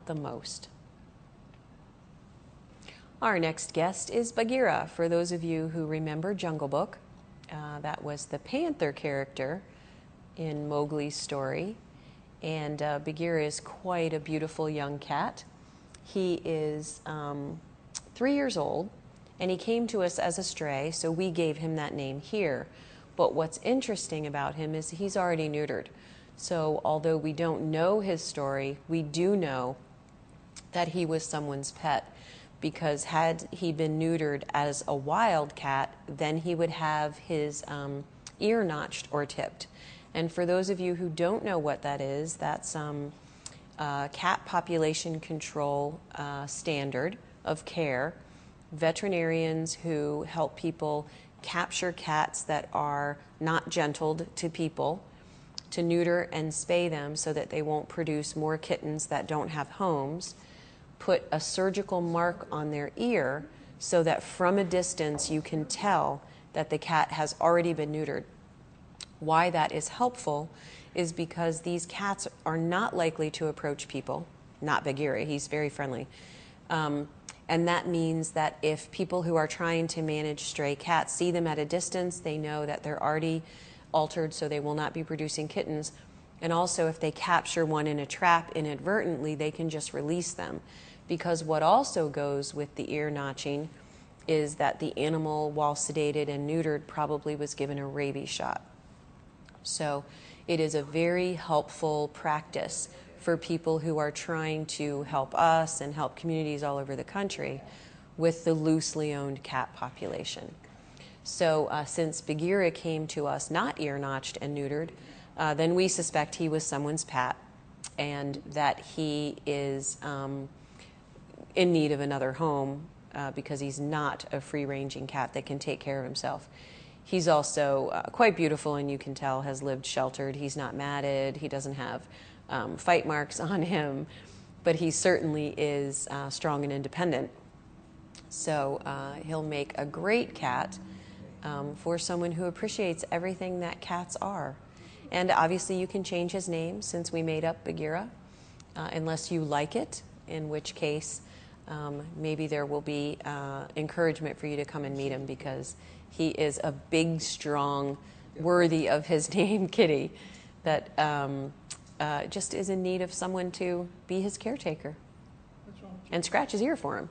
the most. Our next guest is Bagheera. For those of you who remember Jungle Book, that was the panther character in Mowgli's story. And Bagheera is quite a beautiful young cat. He is 3 years old, and he came to us as a stray, so we gave him that name here. But what's interesting about him is he's already neutered. So although we don't know his story, we do know that he was someone's pet, because had he been neutered as a wild cat, then he would have his ear notched or tipped. And for those of you who don't know what that is, that's cat population control standard of care. Veterinarians who help people capture cats that are not gentled to people, to neuter and spay them so that they won't produce more kittens that don't have homes, put a surgical mark on their ear so that from a distance you can tell that the cat has already been neutered. Why that is helpful is because these cats are not likely to approach people. Not Bagheera, he's very friendly. And that means that if people who are trying to manage stray cats see them at a distance, they know that they're already altered, so they will not be producing kittens. And also, if they capture one in a trap inadvertently, they can just release them. Because what also goes with the ear notching is that the animal, while sedated and neutered, probably was given a rabies shot. So it is a very helpful practice for people who are trying to help us and help communities all over the country with the loosely owned cat population. So since Bagheera came to us not ear notched and neutered, then we suspect he was someone's pet and that he is in need of another home because he's not a free-ranging cat that can take care of himself. He's also quite beautiful, and you can tell has lived sheltered. He's not matted. He doesn't have fight marks on him, but he certainly is strong and independent. So he'll make a great cat for someone who appreciates everything that cats are. And obviously you can change his name since we made up Bagheera, unless you like it, in which case maybe there will be encouragement for you to come and meet him, because he is a big, strong, worthy of his name kitty that just is in need of someone to be his caretaker and scratch his ear for him.